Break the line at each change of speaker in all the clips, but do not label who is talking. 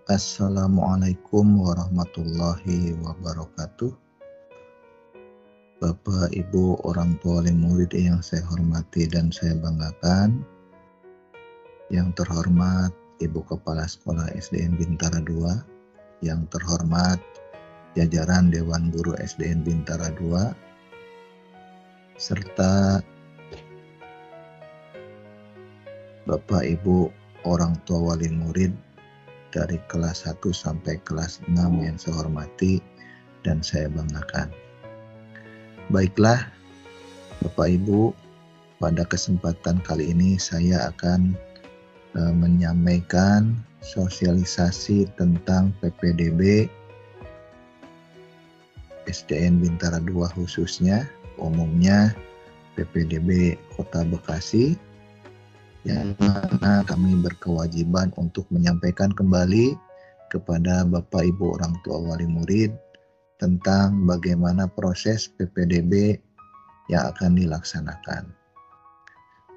Assalamualaikum warahmatullahi wabarakatuh. Bapak, Ibu, orang tua wali murid yang saya hormati dan saya banggakan. Yang terhormat Ibu Kepala Sekolah SDN Bintara 2, yang terhormat jajaran Dewan Guru SDN Bintara 2, serta Bapak, Ibu, orang tua wali murid dari kelas 1 sampai kelas 6 yang saya hormati dan saya banggakan. Baiklah, Bapak Ibu, pada kesempatan kali ini saya akan menyampaikan sosialisasi tentang PPDB SDN Bintara 2 khususnya, umumnya PPDB Kota Bekasi, yang mana kami berkewajiban untuk menyampaikan kembali kepada Bapak Ibu orang tua wali murid tentang bagaimana proses PPDB yang akan dilaksanakan.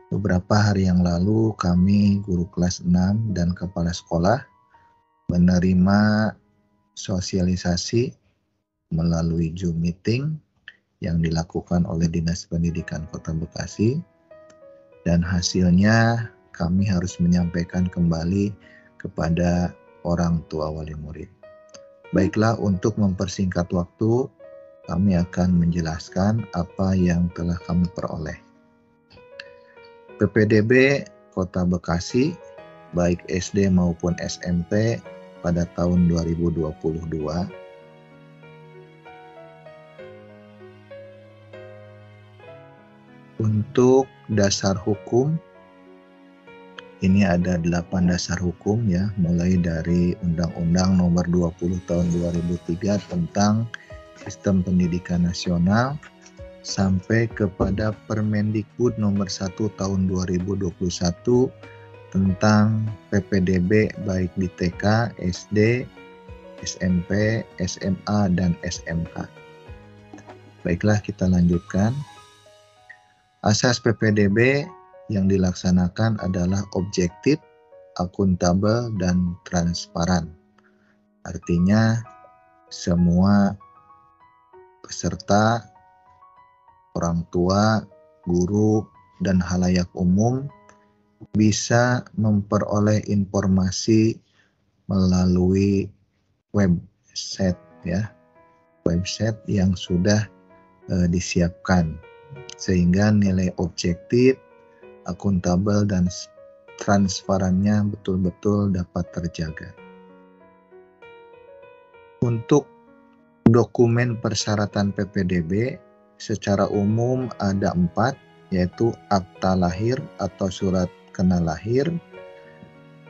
Beberapa hari yang lalu kami guru kelas 6 dan kepala sekolah menerima sosialisasi melalui Zoom meeting yang dilakukan oleh Dinas Pendidikan Kota Bekasi. Dan hasilnya kami harus menyampaikan kembali kepada orang tua wali murid. Baiklah, untuk mempersingkat waktu, kami akan menjelaskan apa yang telah kami peroleh. PPDB Kota Bekasi, baik SD maupun SMP pada tahun 2022, untuk dasar hukum, ini ada 8 dasar hukum ya, mulai dari Undang-Undang Nomor 20 Tahun 2003 tentang Sistem Pendidikan Nasional sampai kepada Permendikbud Nomor 1 Tahun 2021 tentang PPDB baik di TK, SD, SMP, SMA, dan SMK. Baiklah, kita lanjutkan. Asas PPDB yang dilaksanakan adalah objektif, akuntabel, dan transparan. Artinya semua peserta, orang tua, guru, dan halayak umum bisa memperoleh informasi melalui website ya, website yang sudah disiapkan, sehingga nilai objektif, akuntabel, dan transparannya betul-betul dapat terjaga. Untuk dokumen persyaratan PPDB secara umum ada 4, yaitu akta lahir atau surat kenal lahir,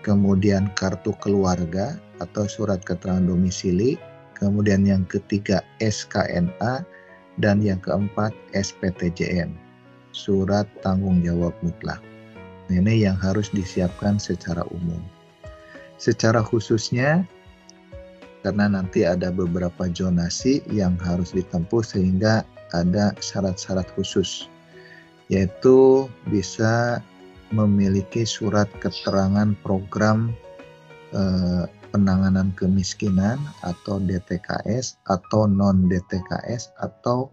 kemudian kartu keluarga atau surat keterangan domisili, kemudian yang ketiga SKNA, dan yang keempat SPTJN, surat tanggung jawab mutlak. Ini yang harus disiapkan secara umum. Secara khususnya, karena nanti ada beberapa zonasi yang harus ditempuh sehingga ada syarat-syarat khusus, yaitu bisa memiliki surat keterangan program penanganan kemiskinan atau DTKS atau non-DTKS atau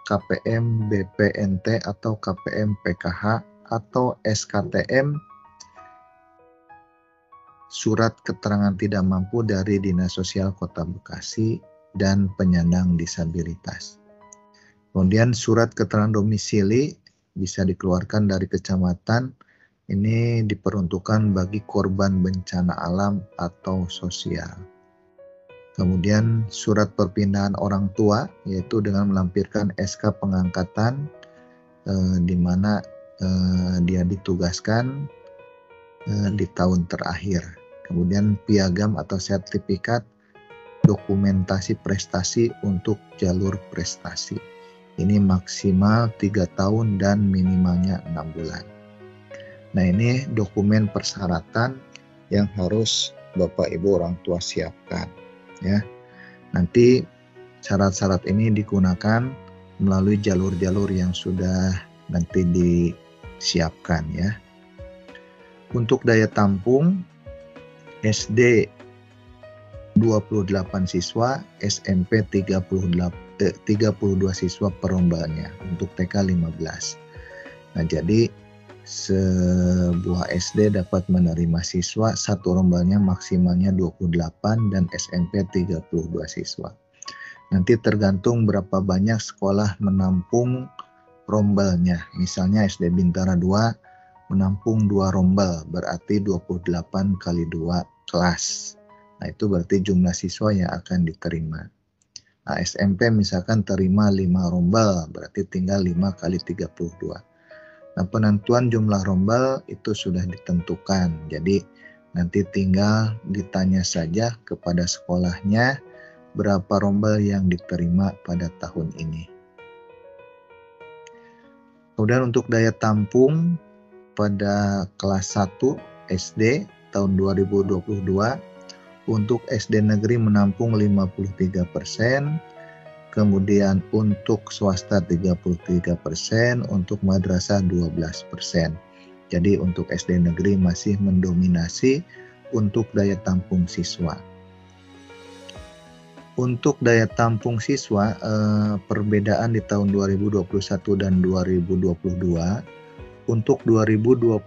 KPM BPNT atau KPM PKH atau SKTM, surat keterangan tidak mampu dari Dinas Sosial Kota Bekasi dan penyandang disabilitas. Kemudian surat keterangan domisili bisa dikeluarkan dari kecamatan. Ini diperuntukkan bagi korban bencana alam atau sosial. Kemudian surat perpindahan orang tua, yaitu dengan melampirkan SK pengangkatan di mana dia ditugaskan di tahun terakhir. Kemudian piagam atau sertifikat dokumentasi prestasi untuk jalur prestasi. Ini maksimal 3 tahun dan minimalnya 6 bulan. Nah, ini dokumen persyaratan yang harus Bapak Ibu orang tua siapkan ya. Nanti syarat-syarat ini digunakan melalui jalur-jalur yang sudah nanti disiapkan ya. Untuk daya tampung SD 28 siswa, SMP 32 siswa per rombalnya, untuk TK 15. Nah, jadi sebuah SD dapat menerima siswa satu rombalnya maksimalnya 28 dan SMP 32 siswa. Nanti tergantung berapa banyak sekolah menampung rombalnya. Misalnya SD Bintara 2 menampung 2 rombal, berarti 28 kali 2 kelas. Nah, itu berarti jumlah siswa yang akan diterima. Nah, SMP misalkan terima 5 rombal, berarti tinggal 5 kali 32. Nah, penentuan jumlah rombal itu sudah ditentukan. Jadi, nanti tinggal ditanya saja kepada sekolahnya berapa rombal yang diterima pada tahun ini. Kemudian untuk daya tampung pada kelas 1 SD tahun 2022, untuk SD negeri menampung 53%, kemudian untuk swasta 33%, untuk madrasah 12%. Jadi untuk SD negeri masih mendominasi untuk daya tampung siswa. Untuk daya tampung siswa, perbedaan di tahun 2021 dan 2022. Untuk 2021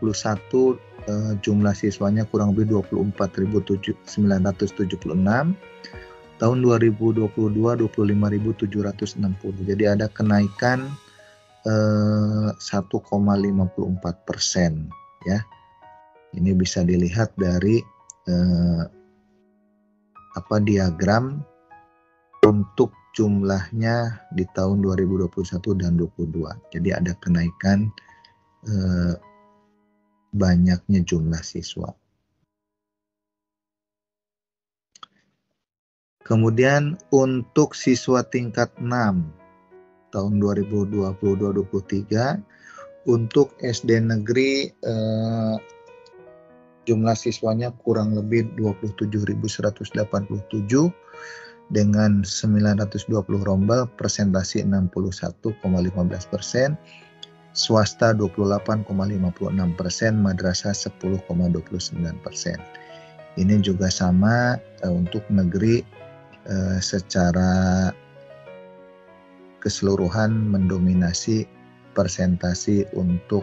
jumlah siswanya kurang lebih 24.976. Tahun 2022 25.760. Jadi ada kenaikan 1,54%, ya. Ini bisa dilihat dari diagram untuk jumlahnya di tahun 2021 dan 2022. Jadi ada kenaikan banyaknya jumlah siswa. Kemudian untuk siswa tingkat 6 tahun 2022-2023, untuk SD negeri jumlah siswanya kurang lebih 27.187 dengan 920 rombal, persentase 61,15%, swasta 28,56%, madrasah 10,29%. Ini juga sama untuk negeri secara keseluruhan mendominasi persentase untuk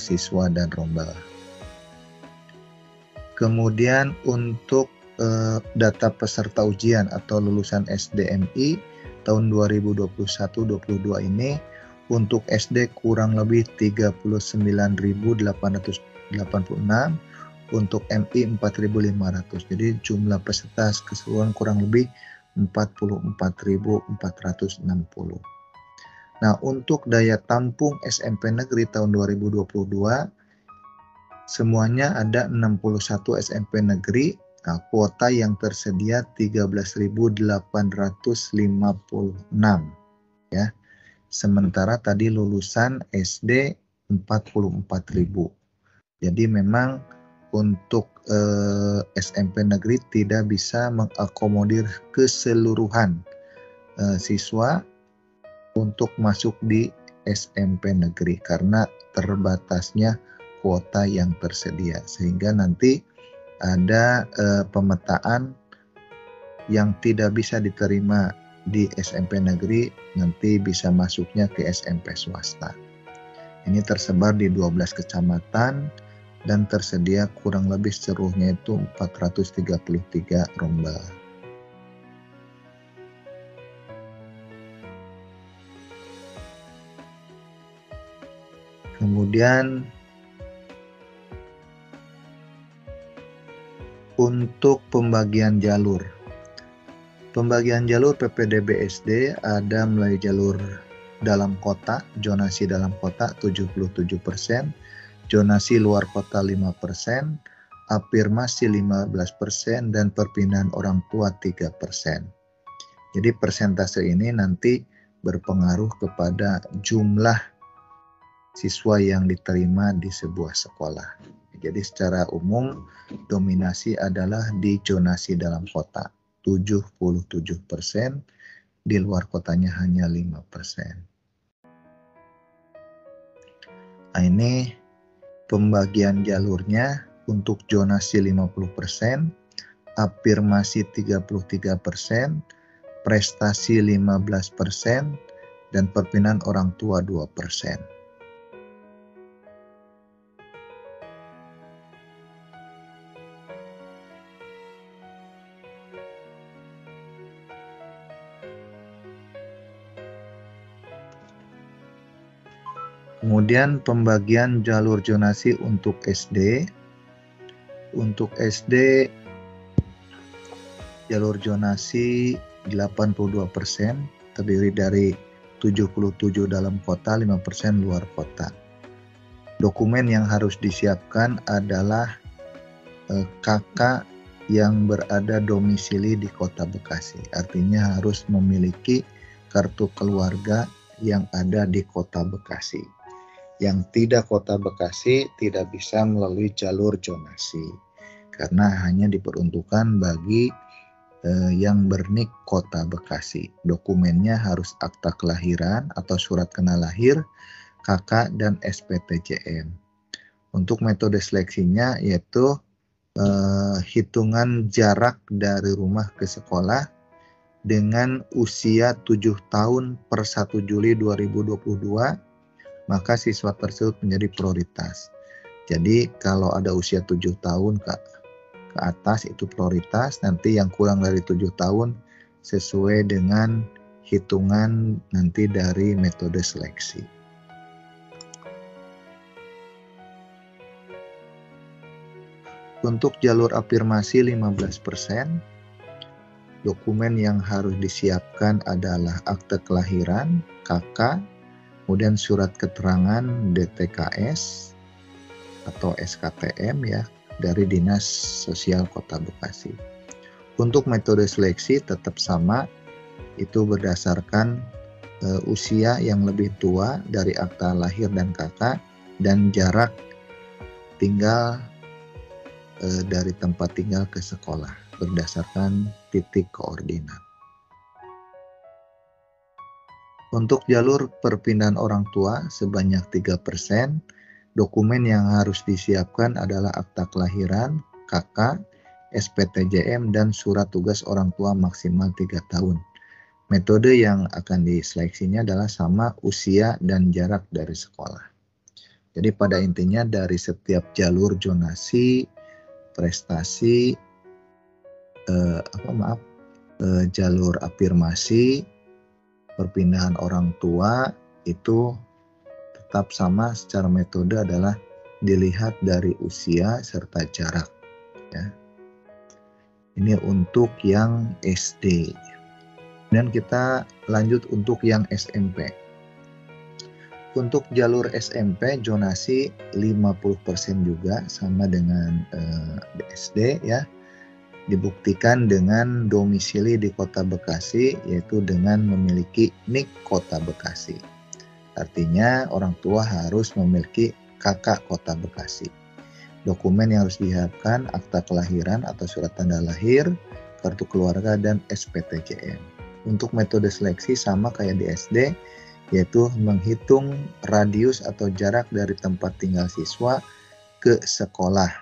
siswa dan rombal. Kemudian untuk data peserta ujian atau lulusan SDMI tahun 2021-22 ini, untuk SD kurang lebih 39.886, untuk MI 4.500. Jadi jumlah peserta keseluruhan kurang lebih 44.460. Nah, untuk daya tampung SMP negeri tahun 2022, semuanya ada 61 SMP negeri. Nah, kuota yang tersedia 13.856, ya. Sementara tadi lulusan SD 44.000. Jadi memang untuk SMP negeri tidak bisa mengakomodir keseluruhan siswa untuk masuk di SMP negeri karena terbatasnya kuota yang tersedia, sehingga nanti ada pemetaan yang tidak bisa diterima di SMP negeri, nanti bisa masuknya ke SMP swasta. Ini tersebar di 12 kecamatan dan tersedia kurang lebih seluruhnya itu 433 rombal. Kemudian untuk pembagian jalur. Pembagian jalur PPDB SD ada melalui jalur dalam kota, zonasi dalam kota 77%, zonasi luar kota 5%, afirmasi 15%, dan perpindahan orang tua 3%. Jadi persentase ini nanti berpengaruh kepada jumlah siswa yang diterima di sebuah sekolah. Jadi secara umum dominasi adalah di zonasi dalam kota 77%, di luar kotanya hanya 5%. Nah, ini pembagian jalurnya. Untuk zonasi 50%, afirmasi 33%, prestasi 15%, dan perpindahan orang tua 2%. Kemudian pembagian jalur zonasi untuk SD. Untuk SD jalur zonasi 82%, terdiri dari 77 dalam kota, 5% luar kota. Dokumen yang harus disiapkan adalah kakak yang berada domisili di Kota Bekasi. Artinya harus memiliki kartu keluarga yang ada di Kota Bekasi. Yang tidak Kota Bekasi tidak bisa melalui jalur zonasi karena hanya diperuntukkan bagi yang bernik Kota Bekasi. Dokumennya harus akta kelahiran atau surat kenal lahir, KK, dan SPTJM. Untuk metode seleksinya yaitu hitungan jarak dari rumah ke sekolah dengan usia 7 tahun per 1 Juli 2022, maka siswa tersebut menjadi prioritas. Jadi kalau ada usia 7 tahun ke atas itu prioritas, nanti yang kurang dari 7 tahun sesuai dengan hitungan nanti dari metode seleksi. Untuk jalur afirmasi 15%, dokumen yang harus disiapkan adalah akte kelahiran, KK, kemudian surat keterangan DTKS atau SKTM ya dari Dinas Sosial Kota Bekasi. Untuk metode seleksi tetap sama, itu berdasarkan usia yang lebih tua dari akta lahir dan KK dan jarak tinggal dari tempat tinggal ke sekolah berdasarkan titik koordinat. Untuk jalur perpindahan orang tua sebanyak 3%, dokumen yang harus disiapkan adalah akta kelahiran, KK, SPTJM, dan surat tugas orang tua maksimal 3 tahun. Metode yang akan diseleksinya adalah sama usia dan jarak dari sekolah. Jadi pada intinya dari setiap jalur zonasi, prestasi, jalur afirmasi, perpindahan orang tua itu tetap sama secara metode adalah dilihat dari usia serta jarak ya. Ini untuk yang SD. Dan kita lanjut untuk yang SMP. Untuk jalur SMP zonasi 50% juga sama dengan SD ya. Dibuktikan dengan domisili di Kota Bekasi, yaitu dengan memiliki NIK Kota Bekasi. Artinya orang tua harus memiliki KK Kota Bekasi. Dokumen yang harus disiapkan akta kelahiran atau surat tanda lahir, kartu keluarga, dan SPTJM. Untuk metode seleksi sama kayak di SD, yaitu menghitung radius atau jarak dari tempat tinggal siswa ke sekolah.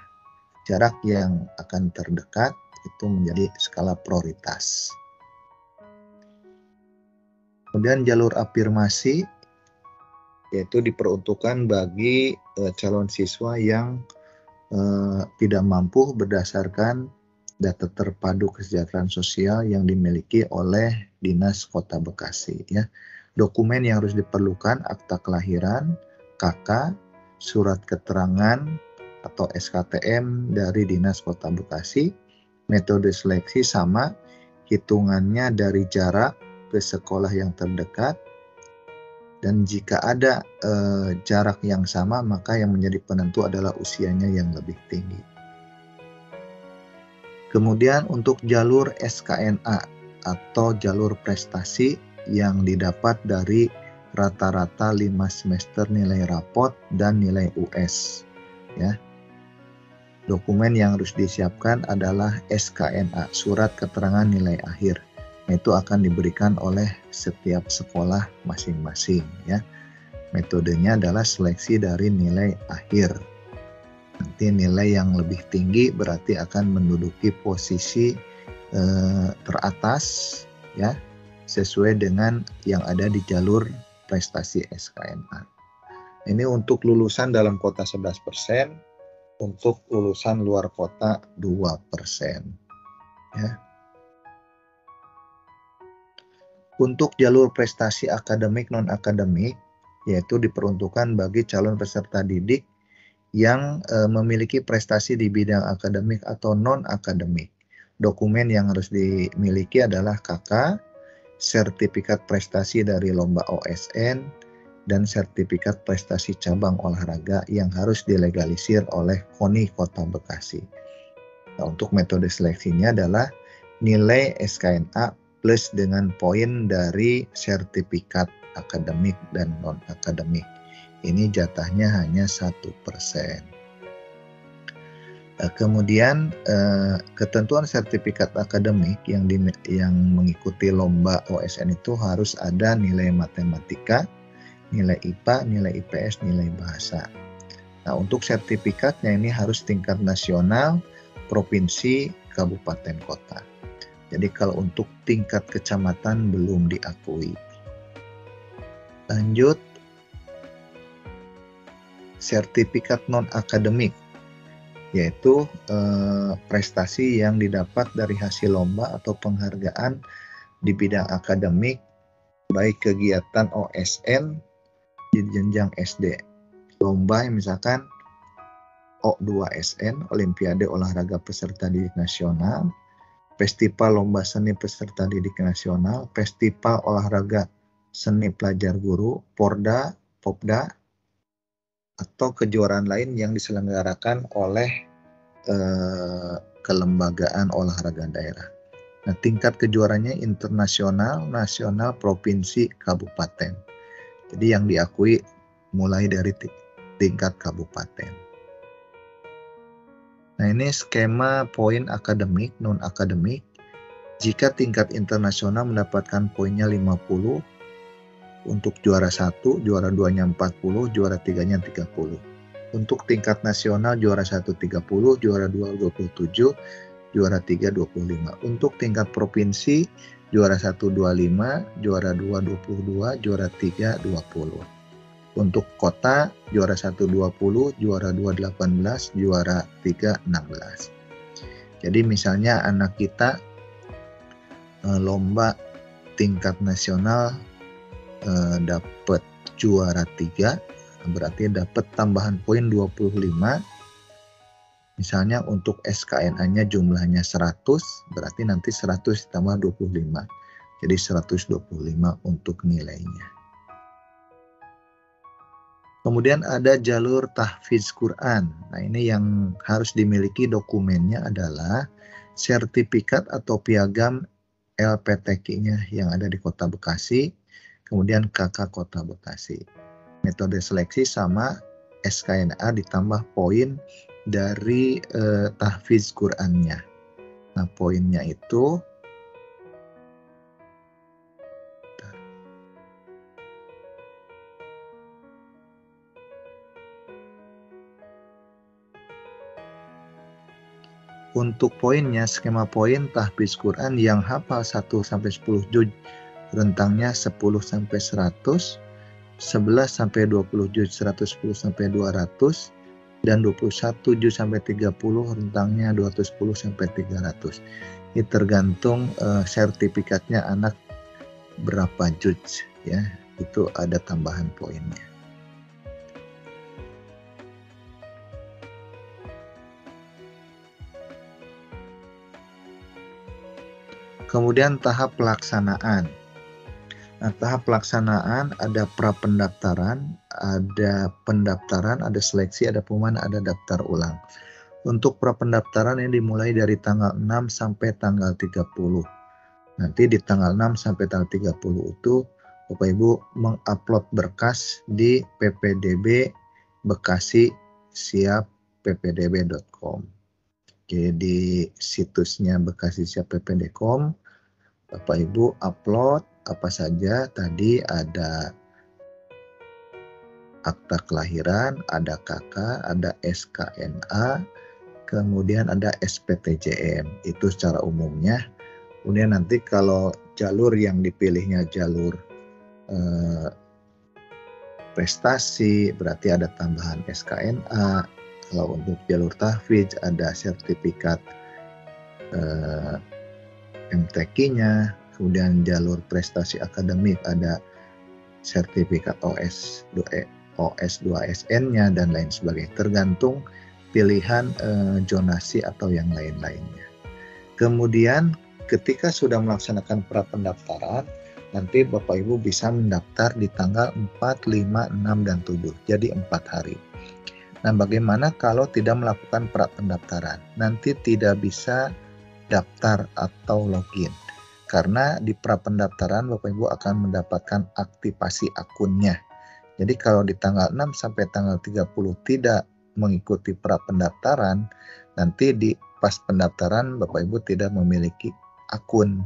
Jarak yang akan terdekat itu menjadi skala prioritas. Kemudian jalur afirmasi yaitu diperuntukkan bagi calon siswa yang tidak mampu berdasarkan data terpadu kesejahteraan sosial yang dimiliki oleh Dinas Kota Bekasi ya. Dokumen yang harus diperlukan akta kelahiran, KK, surat keterangan atau SKTM dari Dinas Kota Bekasi. Metode seleksi sama, hitungannya dari jarak ke sekolah yang terdekat, dan jika ada jarak yang sama maka yang menjadi penentu adalah usianya yang lebih tinggi. Kemudian untuk jalur SKNA atau jalur prestasi yang didapat dari rata-rata 5 semester nilai rapot dan nilai US ya. Dokumen yang harus disiapkan adalah SKNA, surat keterangan nilai akhir. Itu akan diberikan oleh setiap sekolah masing-masing ya. Metodenya adalah seleksi dari nilai akhir. Nanti nilai yang lebih tinggi berarti akan menduduki posisi teratas ya, sesuai dengan yang ada di jalur prestasi SKNA. Ini untuk lulusan dalam kota 11%, untuk lulusan luar kota 2%. Ya. Untuk jalur prestasi akademik non-akademik, yaitu diperuntukkan bagi calon peserta didik yang memiliki prestasi di bidang akademik atau non-akademik. Dokumen yang harus dimiliki adalah KK, sertifikat prestasi dari lomba OSN, dan sertifikat prestasi cabang olahraga yang harus dilegalisir oleh KONI Kota Bekasi. Nah, untuk metode seleksinya adalah nilai SKNA plus dengan poin dari sertifikat akademik dan non-akademik. Ini jatahnya hanya 1%. Kemudian ketentuan sertifikat akademik yang mengikuti lomba OSN itu harus ada nilai matematika, nilai IPA, nilai IPS, nilai bahasa. Nah, untuk sertifikatnya ini harus tingkat nasional, provinsi, kabupaten, kota. Jadi kalau untuk tingkat kecamatan belum diakui. Lanjut, sertifikat non-akademik, yaitu prestasi yang didapat dari hasil lomba atau penghargaan di bidang akademik, baik kegiatan OSN di jenjang SD. Lomba misalkan O2SN, Olimpiade Olahraga Peserta Didik Nasional, Festival Lomba Seni Peserta Didik Nasional, Festival Olahraga Seni Pelajar Guru, Porda, Popda, atau kejuaraan lain yang diselenggarakan oleh kelembagaan olahraga daerah. Nah, tingkat kejuaraannya internasional, nasional, provinsi, kabupaten. Jadi yang diakui mulai dari tingkat kabupaten. Nah, ini skema poin akademik, non-akademik. Jika tingkat internasional mendapatkan poinnya 50, untuk juara 1, juara 2-nya 40, juara 3-nya 30. Untuk tingkat nasional juara 1 30, juara 2 27, juara 3 25. Untuk tingkat provinsi juara 1 25, juara 2 22, juara 3 20. Untuk kota juara 1 20, juara 2 18, juara 3 16. Jadi misalnya anak kita lomba tingkat nasional dapat juara 3, berarti dapat tambahan poin 25. Misalnya untuk SKNA-nya jumlahnya 100, berarti nanti 100 ditambah 25. Jadi 125 untuk nilainya. Kemudian ada jalur tahfiz Quran. Nah, ini yang harus dimiliki dokumennya adalah sertifikat atau piagam LPTQ-nya yang ada di Kota Bekasi, kemudian KK Kota Bekasi. Metode seleksi sama SKNA ditambah poin dari tahfiz Qurannya. Nah, poinnya itu untuk poinnya, skema poin tahfiz Quran yang hafal 1-10 juz rentangnya 10-100, 11-20 juz 110-200, dan 21 juz sampai 30 rentangnya 210-300. Ini tergantung sertifikatnya anak berapa juz ya, itu ada tambahan poinnya. Kemudian tahap pelaksanaan. Nah, tahap pelaksanaan ada pra-pendaftaran, ada pendaftaran, ada seleksi, ada pengumuman, ada daftar ulang. Untuk pra-pendaftaran ini dimulai dari tanggal 6 sampai tanggal 30. Nanti di tanggal 6 sampai tanggal 30 itu Bapak Ibu mengupload berkas di PPDB Bekasi Siap ppdb.com. Jadi situsnya Bekasi Siap ppd.com. Bapak Ibu upload apa saja, tadi ada akta kelahiran, ada KK, ada SKNA, kemudian ada SPTJM. Itu secara umumnya. Kemudian nanti kalau jalur yang dipilihnya jalur prestasi, berarti ada tambahan SKNA. Kalau untuk jalur tahfidz ada sertifikat MTQ-nya. Kemudian jalur prestasi akademik ada sertifikat OS2SN-nya dan lain sebagainya. Tergantung pilihan zonasi atau yang lain-lainnya. Kemudian ketika sudah melaksanakan prapendaftaran, nanti Bapak Ibu bisa mendaftar di tanggal 4, 5, 6, dan 7. Jadi 4 hari. Nah, bagaimana kalau tidak melakukan prapendaftaran? Nanti tidak bisa daftar atau login. Karena di prapendaftaran Bapak Ibu akan mendapatkan aktivasi akunnya. Jadi kalau di tanggal 6 sampai tanggal 30 tidak mengikuti prapendaftaran, nanti di pas pendaftaran Bapak Ibu tidak memiliki akun.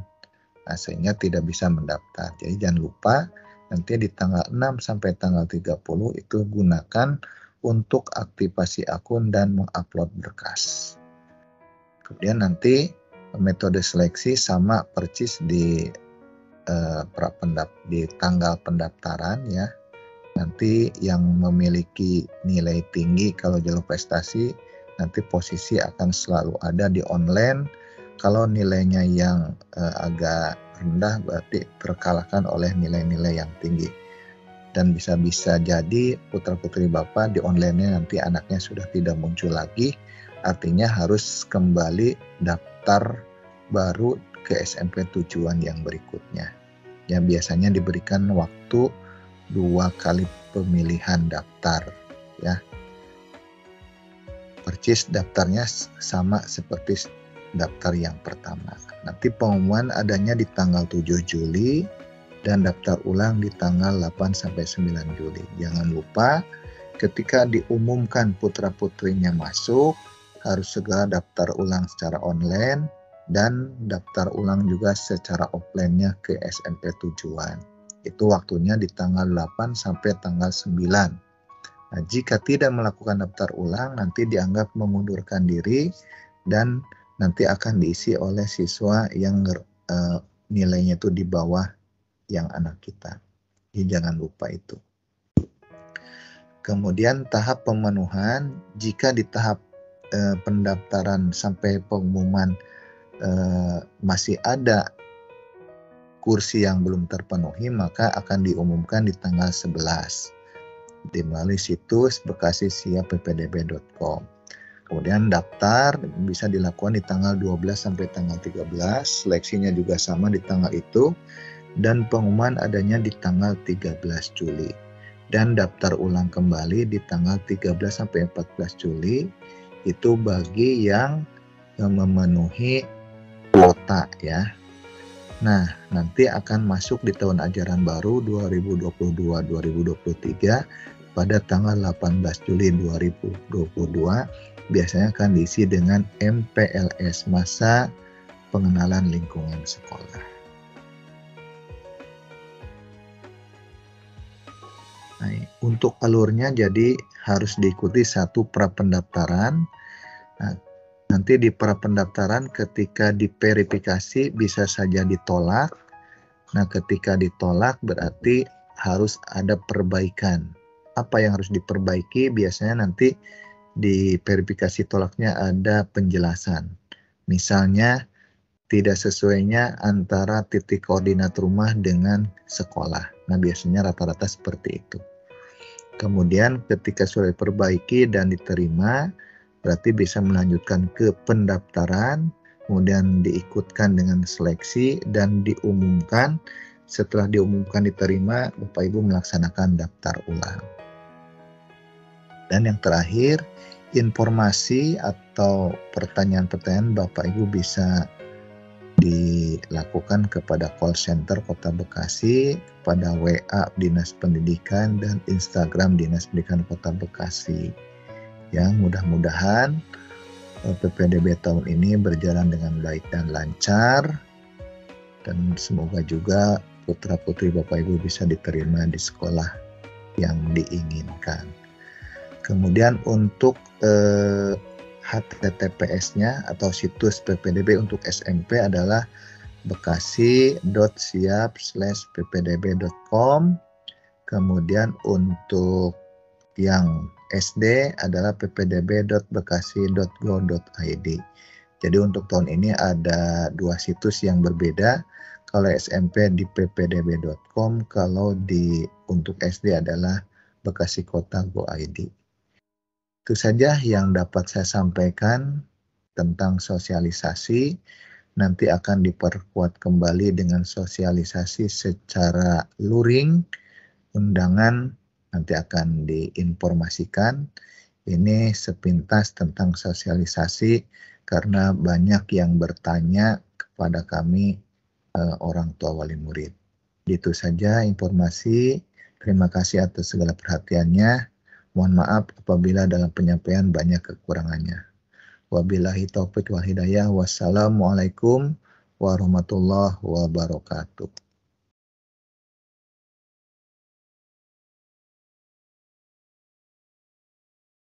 Nah, sehingga tidak bisa mendaftar. Jadi jangan lupa nanti di tanggal 6 sampai tanggal 30 itu gunakan untuk aktivasi akun dan mengupload berkas. Kemudian nanti metode seleksi sama persis di di tanggal pendaftaran ya. Nanti yang memiliki nilai tinggi kalau jalur prestasi nanti posisi akan selalu ada di online. Kalau nilainya yang agak rendah berarti terkalahkan oleh nilai-nilai yang tinggi. Dan bisa-bisa jadi putra-putri Bapak di online-nya nanti anaknya sudah tidak muncul lagi. Artinya harus kembali daftar baru ke SMP tujuan yang berikutnya. Yang biasanya diberikan waktu 2 kali pemilihan daftar ya. Persis daftarnya sama seperti daftar yang pertama. Nanti pengumuman adanya di tanggal 7 Juli dan daftar ulang di tanggal 8 sampai 9 Juli. Jangan lupa ketika diumumkan putra-putrinya masuk harus segera daftar ulang secara online dan daftar ulang juga secara offline-nya ke SMP tujuan. Itu waktunya di tanggal 8 sampai tanggal 9. Nah, jika tidak melakukan daftar ulang nanti dianggap mengundurkan diri dan nanti akan diisi oleh siswa yang nilainya itu di bawah yang anak kita. Jadi jangan lupa itu. Kemudian tahap pemenuhan, jika di tahap pendaftaran sampai pengumuman masih ada kursi yang belum terpenuhi, maka akan diumumkan di tanggal 11 melalui situs bekasisiapppdb.com. Kemudian daftar bisa dilakukan di tanggal 12 sampai tanggal 13, seleksinya juga sama di tanggal itu, dan pengumuman adanya di tanggal 13 Juli. Dan daftar ulang kembali di tanggal 13 sampai 14 Juli, itu bagi yang memenuhi kuota ya. Nah, nanti akan masuk di tahun ajaran baru 2022-2023 pada tanggal 18 Juli 2022. Biasanya akan diisi dengan MPLS, masa pengenalan lingkungan sekolah. Nah, untuk alurnya jadi harus diikuti satu prapendaftaran. Nah, nanti di prapendaftaran ketika diverifikasi bisa saja ditolak. Nah, ketika ditolak berarti harus ada perbaikan. Apa yang harus diperbaiki? Biasanya nanti di verifikasi tolaknya ada penjelasan. Misalnya tidak sesuainya antara titik koordinat rumah dengan sekolah. Nah, biasanya rata-rata seperti itu. Kemudian ketika sudah diperbaiki dan diterima, berarti bisa melanjutkan ke pendaftaran, kemudian diikutkan dengan seleksi dan diumumkan. Setelah diumumkan diterima, Bapak Ibu melaksanakan daftar ulang. Dan yang terakhir, informasi atau pertanyaan-pertanyaan Bapak Ibu bisa dilakukan kepada call center Kota Bekasi, kepada WA Dinas Pendidikan, dan Instagram Dinas Pendidikan Kota Bekasi. Ya, mudah-mudahan PPDB tahun ini berjalan dengan baik dan lancar, dan semoga juga putra-putri Bapak Ibu bisa diterima di sekolah yang diinginkan. Kemudian untuk HTTPS-nya atau situs PPDB untuk SMP adalah bekasi.siap/ppdb.com. Kemudian untuk yang SD adalah ppdb.bekasi.go.id. Jadi untuk tahun ini ada 2 situs yang berbeda. Kalau SMP di ppdb.com, kalau untuk SD adalah Bekasi Kota Go.id. Itu saja yang dapat saya sampaikan tentang sosialisasi. Nanti akan diperkuat kembali dengan sosialisasi secara luring. Undangan nanti akan diinformasikan. Ini sepintas tentang sosialisasi karena banyak yang bertanya kepada kami orang tua wali murid. Itu saja informasi. Terima kasih atas segala perhatiannya. Mohon maaf apabila dalam penyampaian banyak kekurangannya. Wabillahi taufik wal hidayah. Wassalamualaikum warahmatullahi wabarakatuh.